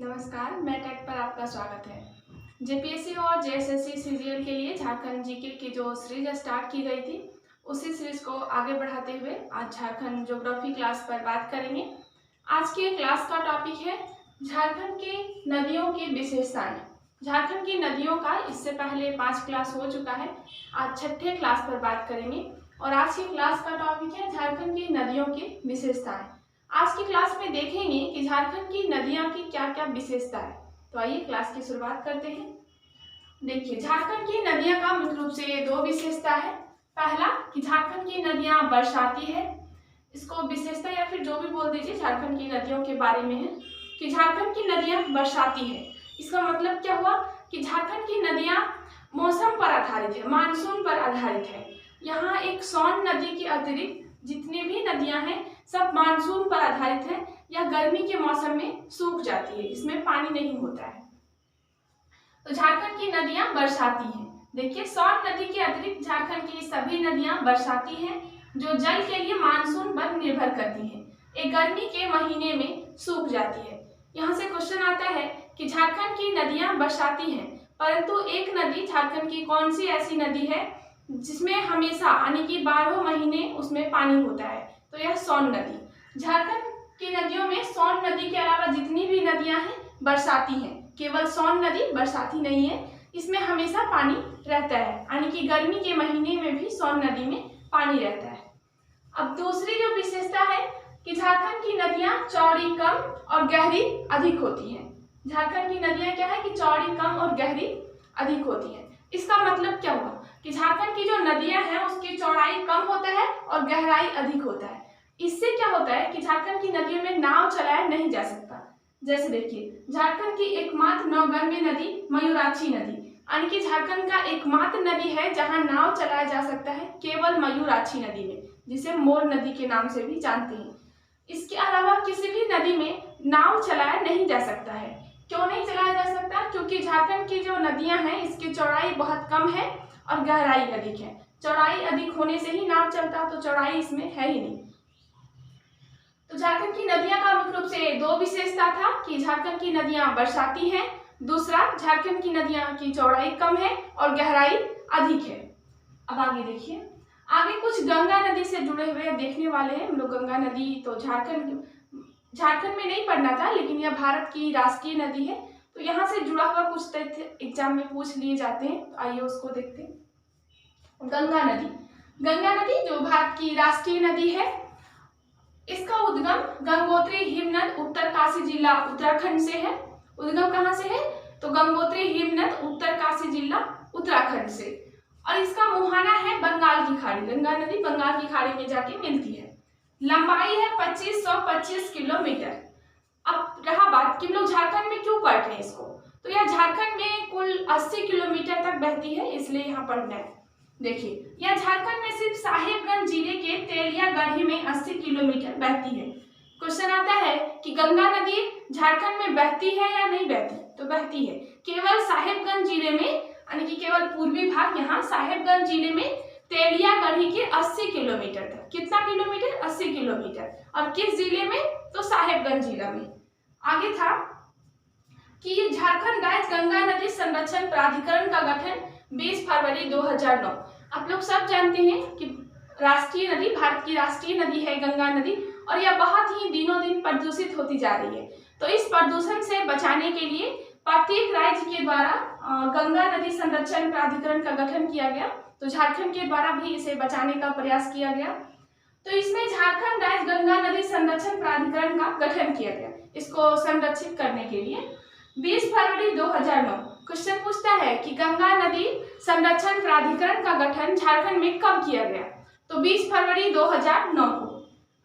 नमस्कार, मैं टेक पर आपका स्वागत है। जेपीएससी और जेएसएससी सीजीएल के लिए झारखंड जीके की जो सीरीज स्टार्ट की गई थी, उसी सीरीज को आगे बढ़ाते हुए आज झारखंड ज्योग्राफी क्लास पर बात करेंगे। आज के क्लास का टॉपिक है झारखंड की नदियों की विशेषताएं। झारखंड की नदियों का इससे पहले 5 क्लास हो चुका है, आज छठे क्लास पर बात करेंगे और आज की क्लास का टॉपिक है झारखंड की नदियों की विशेषताएं। आज की क्लास में देखेंगे कि झारखंड की नदियां की क्या क्या विशेषता है। तो आइए क्लास की शुरुआत करते हैं। देखिए, झारखंड की नदियां का मुख्य रूप से दो विशेषता है। पहला कि झारखंड की नदियां बरसाती है। इसको विशेषता या फिर जो भी बोल दीजिए, झारखंड की नदियों के बारे में है कि झारखंड की नदियां बरसाती है। इसका मतलब क्या हुआ कि झारखंड की नदियां मौसम पर आधारित है, मानसून पर आधारित है। यहाँ एक सोन नदी के अतिरिक्त जितनी भी नदियां हैं सब मानसून पर आधारित है या गर्मी के मौसम में सूख जाती है, इसमें पानी नहीं होता है। तो झारखंड की नदियां बरसाती हैं। देखिए, सोन नदी के अतिरिक्त झारखंड की सभी नदियां बरसाती हैं जो जल के लिए मानसून पर निर्भर करती हैं। एक गर्मी के महीने में सूख जाती है। यहाँ से क्वेश्चन आता है कि झारखंड की नदियां बरसाती हैं, परंतु एक नदी झारखंड की कौन सी ऐसी नदी है जिसमें हमेशा यानी कि 12 महीने उसमें पानी होता है? तो यह सोन नदी। झारखंड की नदियों में सोन नदी के अलावा जितनी भी नदियां हैं बरसाती हैं। केवल सोन नदी बरसाती नहीं है, इसमें हमेशा पानी रहता है, यानी कि गर्मी के महीने में भी सोन नदी में पानी रहता है। अब दूसरी जो विशेषता है कि झारखंड की नदियां चौड़ी कम और गहरी अधिक होती हैं। झारखंड की नदियां क्या है कि चौड़ी कम और गहरी अधिक होती हैं। इसका मतलब क्या हुआ कि झारखंड की जो नदियां हैं उसकी चौड़ाई कम होता है और गहराई अधिक होता है। इससे क्या होता है कि झारखंड की नदियों में नाव चलाया नहीं जा सकता। जैसे देखिए, झारखंड की एकमात्र नौगम्य नदी मयूराक्षी नदी, यानी कि झारखंड का एकमात्र नदी है जहां नाव चलाया जा सकता है, केवल मयूराक्षी नदी में, जिसे मोर नदी के नाम से भी जानते हैं। इसके अलावा किसी भी नदी में नाव चलाया नहीं जा सकता है। क्यों नहीं चलाया जा सकता? क्योंकि झारखंड की जो नदियां हैं इसकी चौड़ाई बहुत कम है और गहराई अधिक है। चौड़ाई अधिक होने से ही नाव चलता, तो चौड़ाई इसमें है ही नहीं। तो झारखंड की नदियां का मुख्य रूप से दो विशेषता था कि झारखंड की नदियां बरसाती हैं, दूसरा झारखंड की नदियां की चौड़ाई कम है और गहराई अधिक है। अब आगे देखिए, आगे कुछ गंगा नदी से जुड़े हुए देखने वाले हैं हम लोग। गंगा नदी तो झारखंड में नहीं पढ़ना था, लेकिन यह भारत की राष्ट्रीय नदी है, तो यहाँ से जुड़ा हुआ कुछ तथ्य एग्जाम में पूछ लिए जाते हैं। तो आइए उसको देखते हैं। गंगा नदी जो भारत की राष्ट्रीय नदी है, इसका उद्गम गंगोत्री हिमनद उत्तरकाशी जिला उत्तराखंड से है। उद्गम कहाँ से है? तो गंगोत्री हिमनद उत्तरकाशी जिला उत्तराखंड से। और इसका मुहाना है बंगाल की खाड़ी। गंगा नदी बंगाल की खाड़ी में जाके मिलती है। लंबाई है 2525 किलोमीटर। अब रहा बात कि हम लोग झारखंड में क्यों पढ़ रहे हैं इसको, तो यह झारखंड में कुल 80 किलोमीटर तक बहती है, इसलिए यहाँ पढ़ना है। देखिए, यह झारखंड में सिर्फ साहेबगंज जिले के तेलियागढ़ी में 80 किलोमीटर बहती है। क्वेश्चन आता है कि गंगा नदी झारखंड में बहती है या नहीं बहती? तो बहती है, केवल साहेबगंज जिले में, यानी कि केवल पूर्वी भाग यहाँ साहेबगंज जिले में तेलियागढ़ी के 80 किलोमीटर तक। कितना किलोमीटर? 80 किलोमीटर। और किस जिले में? तो साहेबगंज जिला में। आगे था कि झारखंड राज्य गंगा नदी संरक्षण प्राधिकरण का गठन 20 फरवरी 2009। आप लोग सब जानते हैं कि राष्ट्रीय नदी, भारत की राष्ट्रीय नदी है गंगा नदी, और यह बहुत ही दिनों दिन प्रदूषित होती जा रही है। तो इस प्रदूषण से बचाने के लिए प्रत्येक राज्य के द्वारा गंगा नदी संरक्षण प्राधिकरण का गठन किया गया। तो झारखंड के द्वारा भी इसे बचाने का प्रयास किया गया। तो इसमें झारखंड राज्य गंगा नदी संरक्षण प्राधिकरण का गठन किया गया, इसको संरक्षित करने के लिए। 20 फरवरी 2009 क्वेश्चन पूछता है कि गंगा नदी संरक्षण प्राधिकरण का गठन झारखंड में कब किया गया? तो 20 फरवरी 2009 को।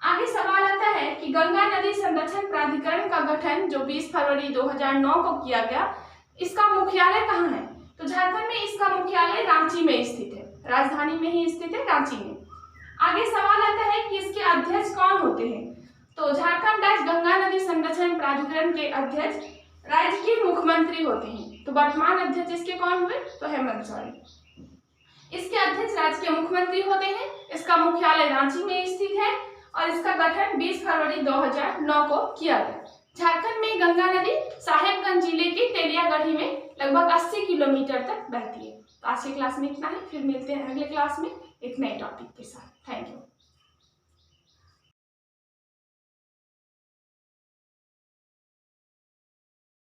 आगे सवाल आता है कि गंगा नदी संरक्षण प्राधिकरण का गठन जो 20 फरवरी 2009 को किया गया, इसका मुख्यालय कहाँ है? तो झारखंड में इसका मुख्यालय रांची में स्थित है, राजधानी में ही स्थित है, रांची में। आगे सवाल आता है कि इसके अध्यक्ष कौन होते हैं? तो झारखंड राज्य गंगा नदी संरक्षण प्राधिकरण के अध्यक्ष राज्य के मुख्यमंत्री होते हैं। तो वर्तमान अध्यक्ष इसके कौन हुए? तो हेमंत सोरेन। इसके अध्यक्ष राज्य के मुख्यमंत्री होते हैं। इसका मुख्यालय रांची में स्थित है और इसका गठन 20 फरवरी 2009 को किया गया। झारखंड में गंगा नदी साहेबगंज जिले के तेलियागढ़ी में लगभग 80 किलोमीटर तक बहती है। तो आज की क्लास में इतना है, फिर मिलते हैं अगले क्लास में एक नए टॉपिक के साथ। Thank you.